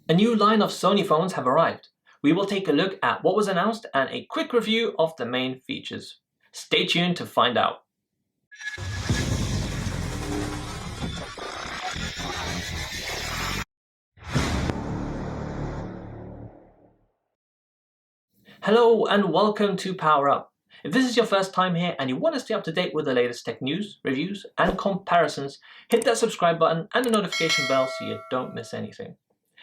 A new line of Sony phones have arrived. We will take a look at what was announced and a quick review of the main features. Stay tuned to find out. Hello and welcome to Power Up. If this is your first time here and you want to stay up to date with the latest tech news, reviews and comparisons, hit that subscribe button and the notification bell so you don't miss anything.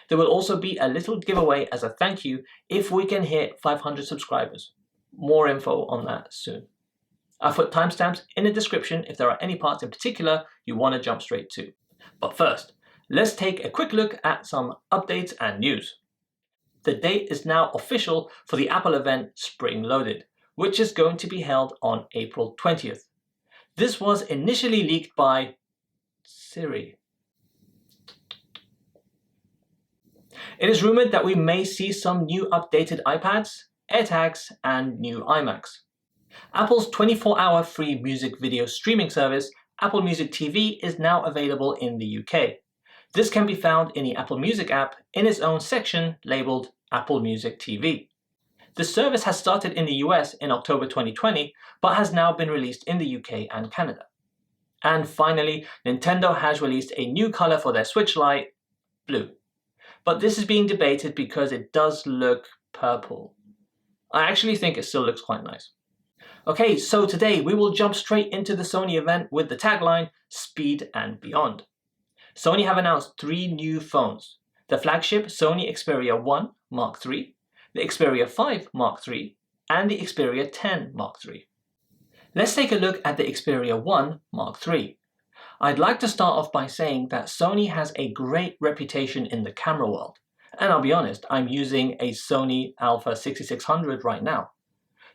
There will also be a little giveaway as a thank you if we can hit 500 subscribers. More info on that soon. I've put timestamps in the description if there are any parts in particular you want to jump straight to. But first, let's take a quick look at some updates and news. The date is now official for the Apple event Spring Loaded, which is going to be held on April 20th. This was initially leaked by Siri. It is rumored that we may see some new updated iPads, AirTags, and new iMacs. Apple's 24-hour free music video streaming service, Apple Music TV, is now available in the UK. This can be found in the Apple Music app in its own section labeled Apple Music TV. The service has started in the US in October 2020, but has now been released in the UK and Canada. And finally, Nintendo has released a new color for their Switch Lite, blue. But this is being debated because it does look purple. I actually think it still looks quite nice. Okay, so today we will jump straight into the Sony event with the tagline, Speed and Beyond. Sony have announced 3 new phones. The flagship Sony Xperia 1 Mark III, the Xperia 5 Mark III, and the Xperia 10 Mark III. Let's take a look at the Xperia 1 Mark III. I'd like to start off by saying that Sony has a great reputation in the camera world. And I'll be honest, I'm using a Sony Alpha 6600 right now.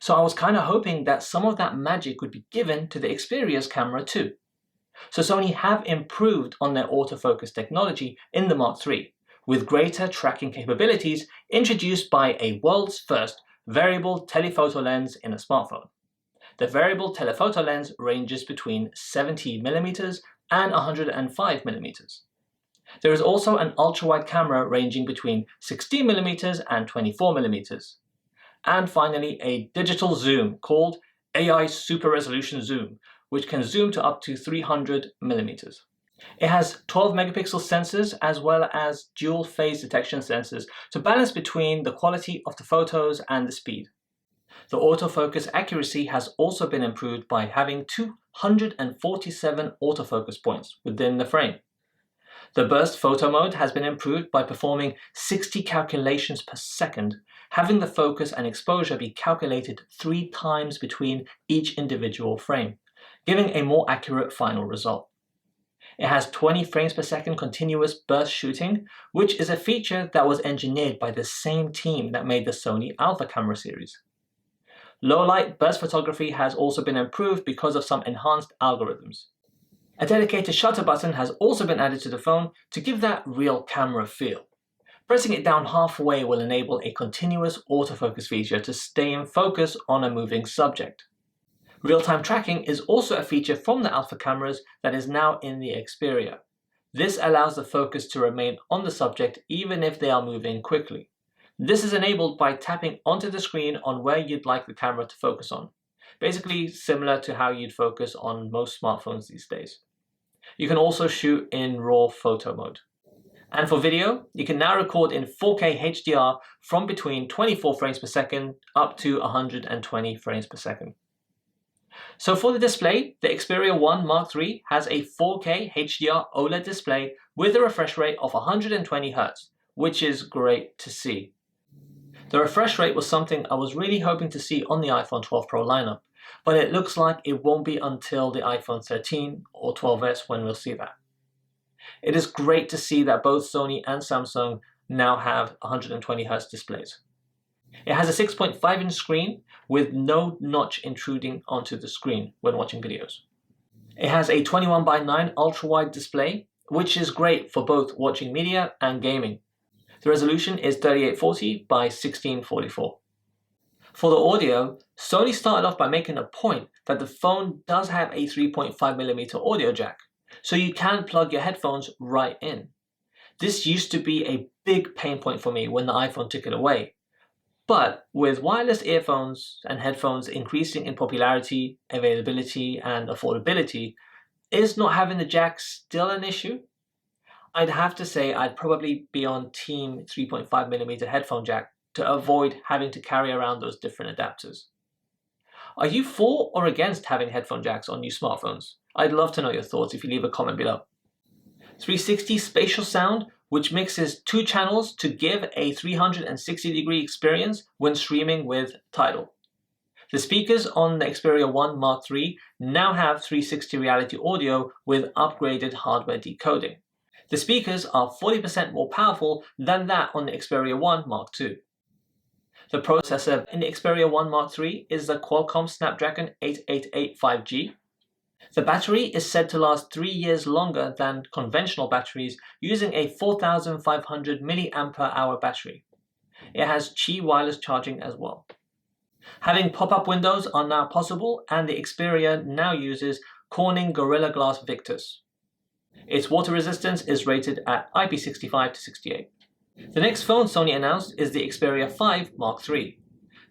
So I was kind of hoping that some of that magic would be given to the Xperia's camera too. So Sony have improved on their autofocus technology in the Mark III, with greater tracking capabilities introduced by a world's first variable telephoto lens in a smartphone. The variable telephoto lens ranges between 70mm and 105mm. There is also an ultra-wide camera ranging between 16mm and 24mm. And finally, a digital zoom called AI Super Resolution Zoom, which can zoom to up to 300mm. It has 12 megapixel sensors as well as dual phase detection sensors to balance between the quality of the photos and the speed. The autofocus accuracy has also been improved by having 247 autofocus points within the frame. The burst photo mode has been improved by performing 60 calculations per second, having the focus and exposure be calculated 3 times between each individual frame, giving a more accurate final result. It has 20 frames per second continuous burst shooting, which is a feature that was engineered by the same team that made the Sony Alpha camera series. Low light burst photography has also been improved because of some enhanced algorithms. A dedicated shutter button has also been added to the phone to give that real camera feel. Pressing it down halfway will enable a continuous autofocus feature to stay in focus on a moving subject. Real-time tracking is also a feature from the Alpha cameras that is now in the Xperia. This allows the focus to remain on the subject even if they are moving quickly. This is enabled by tapping onto the screen on where you'd like the camera to focus on. Basically similar to how you'd focus on most smartphones these days. You can also shoot in RAW photo mode. And for video, you can now record in 4K HDR from between 24 frames per second up to 120 frames per second. So for the display, the Xperia 1 Mark III has a 4K HDR OLED display with a refresh rate of 120Hz, which is great to see. The refresh rate was something I was really hoping to see on the iPhone 12 Pro lineup, but it looks like it won't be until the iPhone 13 or 12s when we'll see that. It is great to see that both Sony and Samsung now have 120Hz displays. It has a 6.5-inch screen with no notch intruding onto the screen when watching videos. It has a 21:9 ultra-wide display, which is great for both watching media and gaming. The resolution is 3840 by 1644. For the audio, Sony started off by making a point that the phone does have a 3.5mm audio jack, so you can plug your headphones right in. This used to be a big pain point for me when the iPhone took it away. But with wireless earphones and headphones increasing in popularity, availability, and affordability, is not having the jack still an issue? I'd have to say I'd probably be on team 3.5mm headphone jack to avoid having to carry around those different adapters. Are you for or against having headphone jacks on new smartphones? I'd love to know your thoughts if you leave a comment below. 360 spatial sound, which mixes 2 channels to give a 360-degree experience when streaming with Tidal. The speakers on the Xperia 1 Mark III now have 360 reality audio with upgraded hardware decoding. The speakers are 40% more powerful than that on the Xperia 1 Mark II. The processor in the Xperia 1 Mark III is the Qualcomm Snapdragon 888 5G. The battery is said to last 3 years longer than conventional batteries using a 4500 mAh battery. It has Qi wireless charging as well. Having pop-up windows are now possible, and the Xperia now uses Corning Gorilla Glass Victus. Its water resistance is rated at IP65 to 68. The next phone Sony announced is the Xperia 5 Mark III.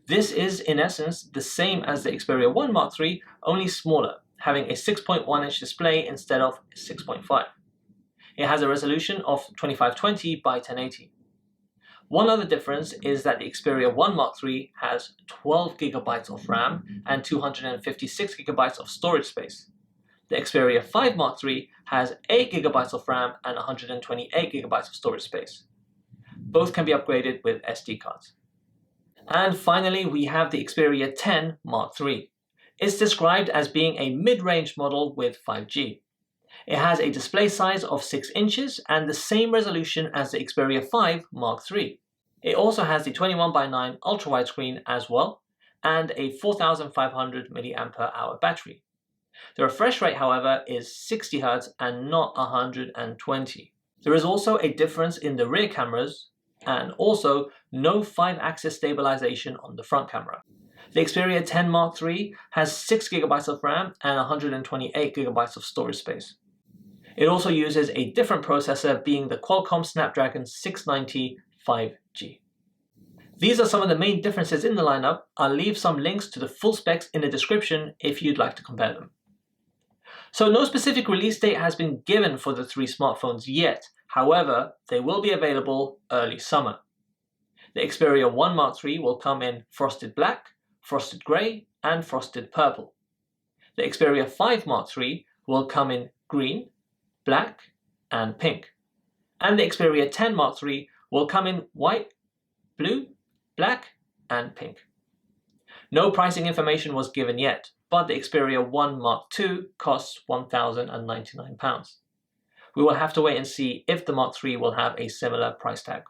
This is in essence the same as the Xperia 1 Mark III, only smaller, having a 6.1-inch display instead of 6.5. It has a resolution of 2520 by 1080. One other difference is that the Xperia 1 Mark III has 12GB of RAM and 256GB of storage space. The Xperia 5 Mark III has 8GB of RAM and 128GB of storage space. Both can be upgraded with SD cards. And finally, we have the Xperia 10 Mark III. It's described as being a mid-range model with 5G. It has a display size of 6 inches and the same resolution as the Xperia 5 Mark III. It also has the 21:9 ultra-wide screen as well, and a 4500 mAh battery. The refresh rate, however, is 60Hz and not 120. There is also a difference in the rear cameras, and also no 5-axis stabilization on the front camera. The Xperia 10 Mark III has 6GB of RAM and 128GB of storage space. It also uses a different processor, being the Qualcomm Snapdragon 690 5G. These are some of the main differences in the lineup. I'll leave some links to the full specs in the description if you'd like to compare them. So no specific release date has been given for the 3 smartphones yet. However, they will be available early summer. The Xperia 1 Mark III will come in frosted black, frosted grey, and frosted purple. The Xperia 5 Mark III will come in green, black, and pink. And the Xperia 10 Mark III will come in white, blue, black, and pink. No pricing information was given yet, but the Xperia 1 Mark II costs £1,099. We will have to wait and see if the Mark III will have a similar price tag.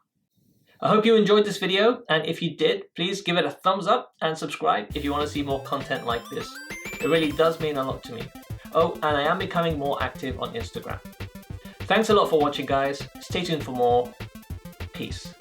I hope you enjoyed this video, and if you did, please give it a thumbs up and subscribe if you want to see more content like this. It really does mean a lot to me. Oh, and I am becoming more active on Instagram. Thanks a lot for watching, guys. Stay tuned for more. Peace.